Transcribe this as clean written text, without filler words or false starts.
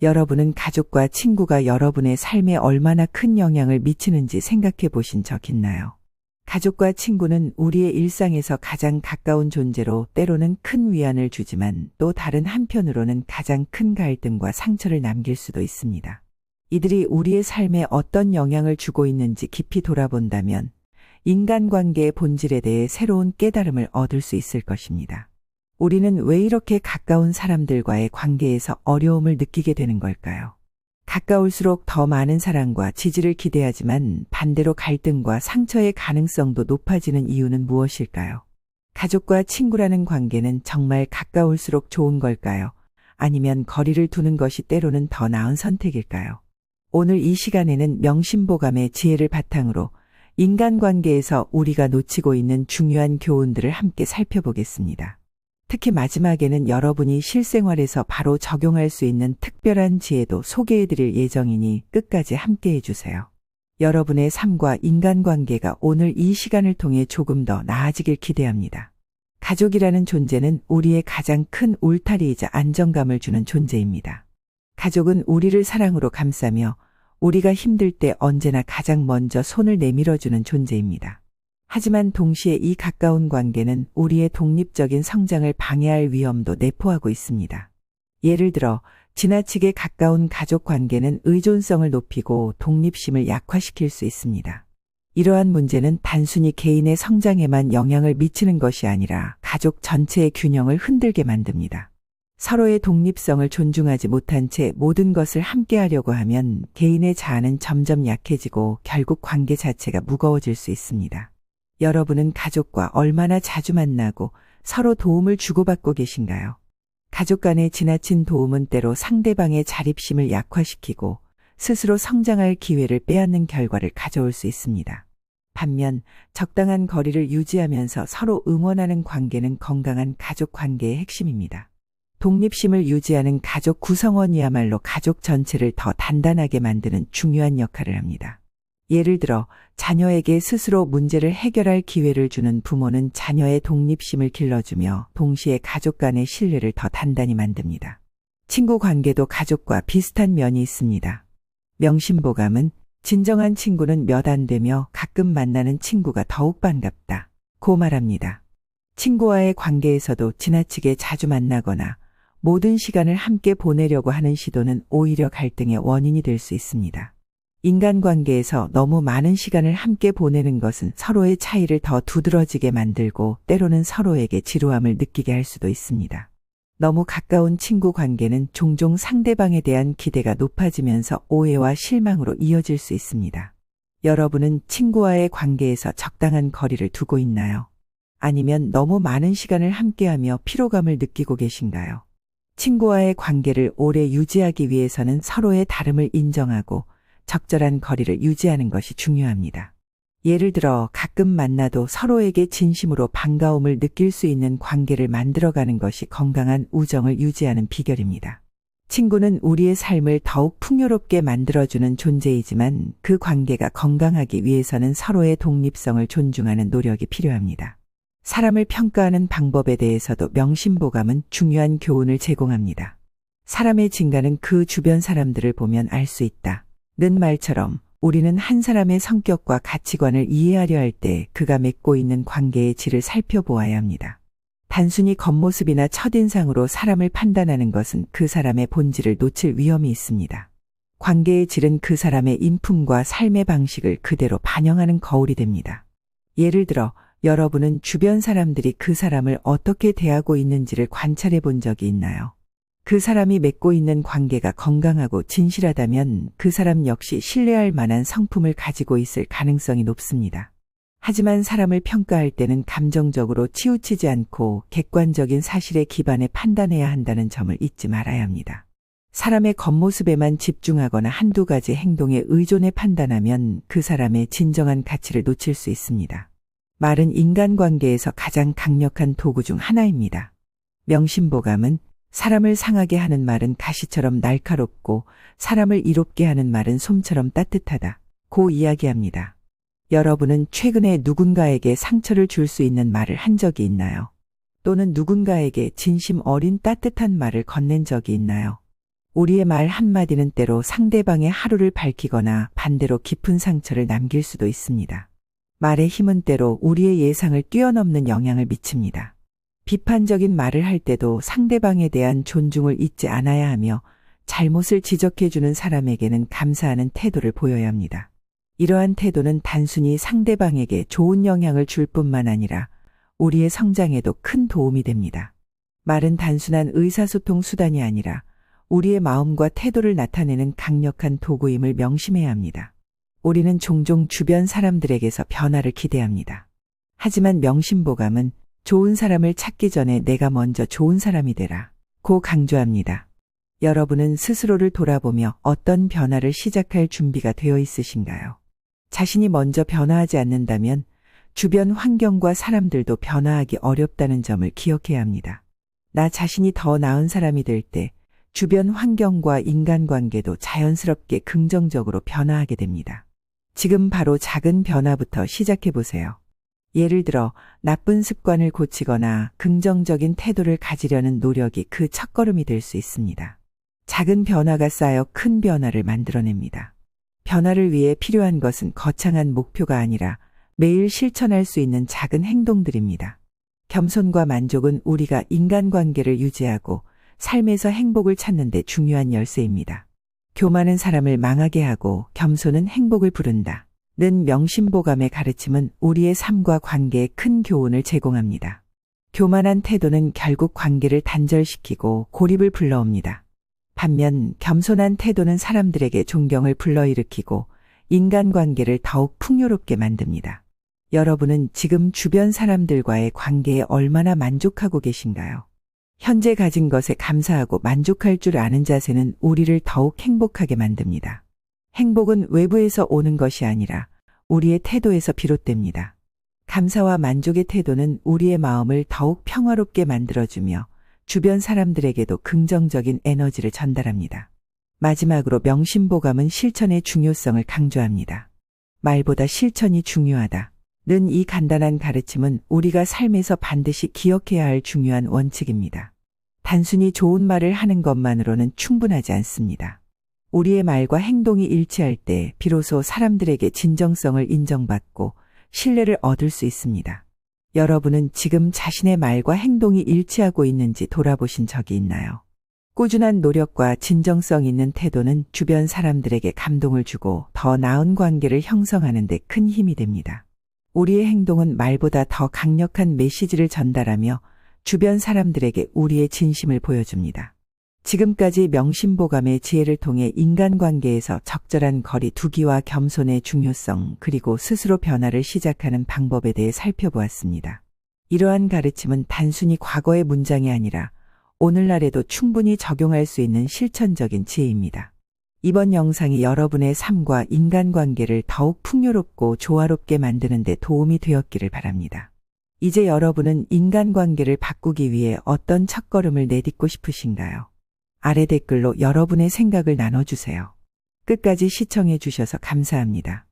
여러분은 가족과 친구가 여러분의 삶에 얼마나 큰 영향을 미치는지 생각해 보신 적 있나요? 가족과 친구는 우리의 일상에서 가장 가까운 존재로 때로는 큰 위안을 주지만 또 다른 한편으로는 가장 큰 갈등과 상처를 남길 수도 있습니다. 이들이 우리의 삶에 어떤 영향을 주고 있는지 깊이 돌아본다면 인간관계의 본질에 대해 새로운 깨달음을 얻을 수 있을 것입니다. 우리는 왜 이렇게 가까운 사람들과의 관계에서 어려움을 느끼게 되는 걸까요? 가까울수록 더 많은 사랑과 지지를 기대하지만 반대로 갈등과 상처의 가능성도 높아지는 이유는 무엇일까요? 가족과 친구라는 관계는 정말 가까울수록 좋은 걸까요? 아니면 거리를 두는 것이 때로는 더 나은 선택일까요? 오늘 이 시간에는 명심보감의 지혜를 바탕으로 인간관계에서 우리가 놓치고 있는 중요한 교훈들을 함께 살펴보겠습니다. 특히 마지막에는 여러분이 실생활에서 바로 적용할 수 있는 특별한 지혜도 소개해드릴 예정이니 끝까지 함께해 주세요. 여러분의 삶과 인간관계가 오늘 이 시간을 통해 조금 더 나아지길 기대합니다. 가족이라는 존재는 우리의 가장 큰 울타리이자 안정감을 주는 존재입니다. 가족은 우리를 사랑으로 감싸며 우리가 힘들 때 언제나 가장 먼저 손을 내밀어주는 존재입니다. 하지만 동시에 이 가까운 관계는 우리의 독립적인 성장을 방해할 위험도 내포하고 있습니다. 예를 들어 지나치게 가까운 가족 관계는 의존성을 높이고 독립심을 약화시킬 수 있습니다. 이러한 문제는 단순히 개인의 성장에만 영향을 미치는 것이 아니라 가족 전체의 균형을 흔들게 만듭니다. 서로의 독립성을 존중하지 못한 채 모든 것을 함께하려고 하면 개인의 자아는 점점 약해지고 결국 관계 자체가 무거워질 수 있습니다. 여러분은 가족과 얼마나 자주 만나고 서로 도움을 주고받고 계신가요? 가족 간의 지나친 도움은 때로 상대방의 자립심을 약화시키고 스스로 성장할 기회를 빼앗는 결과를 가져올 수 있습니다. 반면 적당한 거리를 유지하면서 서로 응원하는 관계는 건강한 가족 관계의 핵심입니다. 독립심을 유지하는 가족 구성원이야말로 가족 전체를 더 단단하게 만드는 중요한 역할을 합니다. 예를 들어 자녀에게 스스로 문제를 해결할 기회를 주는 부모는 자녀의 독립심을 길러주며 동시에 가족 간의 신뢰를 더 단단히 만듭니다. 친구 관계도 가족과 비슷한 면이 있습니다. 명심보감은 진정한 친구는 몇 안 되며 가끔 만나는 친구가 더욱 반갑다 고 말합니다. 친구와의 관계에서도 지나치게 자주 만나거나 모든 시간을 함께 보내려고 하는 시도는 오히려 갈등의 원인이 될 수 있습니다. 인간관계에서 너무 많은 시간을 함께 보내는 것은 서로의 차이를 더 두드러지게 만들고 때로는 서로에게 지루함을 느끼게 할 수도 있습니다. 너무 가까운 친구 관계는 종종 상대방에 대한 기대가 높아지면서 오해와 실망으로 이어질 수 있습니다. 여러분은 친구와의 관계에서 적당한 거리를 두고 있나요? 아니면 너무 많은 시간을 함께하며 피로감을 느끼고 계신가요? 친구와의 관계를 오래 유지하기 위해서는 서로의 다름을 인정하고 적절한 거리를 유지하는 것이 중요합니다. 예를 들어 가끔 만나도 서로에게 진심으로 반가움을 느낄 수 있는 관계를 만들어가는 것이 건강한 우정을 유지하는 비결입니다. 친구는 우리의 삶을 더욱 풍요롭게 만들어주는 존재이지만 그 관계가 건강하기 위해서는 서로의 독립성을 존중하는 노력이 필요합니다. 사람을 평가하는 방법에 대해서도 명심보감은 중요한 교훈을 제공합니다. 사람의 진가는 그 주변 사람들을 보면 알 수 있다. 는 말처럼 우리는 한 사람의 성격과 가치관을 이해하려 할 때 그가 맺고 있는 관계의 질을 살펴보아야 합니다. 단순히 겉모습이나 첫인상으로 사람을 판단하는 것은 그 사람의 본질을 놓칠 위험이 있습니다. 관계의 질은 그 사람의 인품과 삶의 방식을 그대로 반영하는 거울이 됩니다. 예를 들어 여러분은 주변 사람들이 그 사람을 어떻게 대하고 있는지를 관찰해 본 적이 있나요? 그 사람이 맺고 있는 관계가 건강하고 진실하다면 그 사람 역시 신뢰할 만한 성품을 가지고 있을 가능성이 높습니다. 하지만 사람을 평가할 때는 감정적으로 치우치지 않고 객관적인 사실에 기반해 판단해야 한다는 점을 잊지 말아야 합니다. 사람의 겉모습에만 집중하거나 한두 가지 행동에 의존해 판단하면 그 사람의 진정한 가치를 놓칠 수 있습니다. 말은 인간관계에서 가장 강력한 도구 중 하나입니다. 명심보감은 사람을 상하게 하는 말은 가시처럼 날카롭고 사람을 이롭게 하는 말은 솜처럼 따뜻하다 고 이야기합니다. 여러분은 최근에 누군가에게 상처를 줄 수 있는 말을 한 적이 있나요? 또는 누군가에게 진심 어린 따뜻한 말을 건넨 적이 있나요? 우리의 말 한마디는 때로 상대방의 하루를 밝히거나 반대로 깊은 상처를 남길 수도 있습니다. 말의 힘은 때로 우리의 예상을 뛰어넘는 영향을 미칩니다. 비판적인 말을 할 때도 상대방에 대한 존중을 잊지 않아야 하며 잘못을 지적해주는 사람에게는 감사하는 태도를 보여야 합니다. 이러한 태도는 단순히 상대방에게 좋은 영향을 줄 뿐만 아니라 우리의 성장에도 큰 도움이 됩니다. 말은 단순한 의사소통 수단이 아니라 우리의 마음과 태도를 나타내는 강력한 도구임을 명심해야 합니다. 우리는 종종 주변 사람들에게서 변화를 기대합니다. 하지만 명심보감은 좋은 사람을 찾기 전에 내가 먼저 좋은 사람이 되라 고 강조합니다. 여러분은 스스로를 돌아보며 어떤 변화를 시작할 준비가 되어 있으신가요? 자신이 먼저 변화하지 않는다면 주변 환경과 사람들도 변화하기 어렵다는 점을 기억해야 합니다. 나 자신이 더 나은 사람이 될 때 주변 환경과 인간관계도 자연스럽게 긍정적으로 변화하게 됩니다. 지금 바로 작은 변화부터 시작해 보세요. 예를 들어 나쁜 습관을 고치거나 긍정적인 태도를 가지려는 노력이 그 첫걸음이 될 수 있습니다. 작은 변화가 쌓여 큰 변화를 만들어냅니다. 변화를 위해 필요한 것은 거창한 목표가 아니라 매일 실천할 수 있는 작은 행동들입니다. 겸손과 만족은 우리가 인간관계를 유지하고 삶에서 행복을 찾는 데 중요한 열쇠입니다. 교만은 사람을 망하게 하고 겸손은 행복을 부른다. 는 명심보감의 가르침은 우리의 삶과 관계에 큰 교훈을 제공합니다. 교만한 태도는 결국 관계를 단절시키고 고립을 불러옵니다. 반면 겸손한 태도는 사람들에게 존경을 불러일으키고 인간관계를 더욱 풍요롭게 만듭니다. 여러분은 지금 주변 사람들과의 관계에 얼마나 만족하고 계신가요? 현재 가진 것에 감사하고 만족할 줄 아는 자세는 우리를 더욱 행복하게 만듭니다. 행복은 외부에서 오는 것이 아니라 우리의 태도에서 비롯됩니다. 감사와 만족의 태도는 우리의 마음을 더욱 평화롭게 만들어주며 주변 사람들에게도 긍정적인 에너지를 전달합니다. 마지막으로 명심보감은 실천의 중요성을 강조합니다. 말보다 실천이 중요하다. 는 이 간단한 가르침은 우리가 삶에서 반드시 기억해야 할 중요한 원칙입니다. 단순히 좋은 말을 하는 것만으로는 충분하지 않습니다. 우리의 말과 행동이 일치할 때 비로소 사람들에게 진정성을 인정받고 신뢰를 얻을 수 있습니다. 여러분은 지금 자신의 말과 행동이 일치하고 있는지 돌아보신 적이 있나요? 꾸준한 노력과 진정성 있는 태도는 주변 사람들에게 감동을 주고 더 나은 관계를 형성하는 데 큰 힘이 됩니다. 우리의 행동은 말보다 더 강력한 메시지를 전달하며 주변 사람들에게 우리의 진심을 보여줍니다. 지금까지 명심보감의 지혜를 통해 인간관계에서 적절한 거리 두기와 겸손의 중요성 그리고 스스로 변화를 시작하는 방법에 대해 살펴보았습니다. 이러한 가르침은 단순히 과거의 문장이 아니라 오늘날에도 충분히 적용할 수 있는 실천적인 지혜입니다. 이번 영상이 여러분의 삶과 인간관계를 더욱 풍요롭고 조화롭게 만드는 데 도움이 되었기를 바랍니다. 이제 여러분은 인간관계를 바꾸기 위해 어떤 첫걸음을 내딛고 싶으신가요? 아래 댓글로 여러분의 생각을 나눠주세요. 끝까지 시청해 주셔서 감사합니다.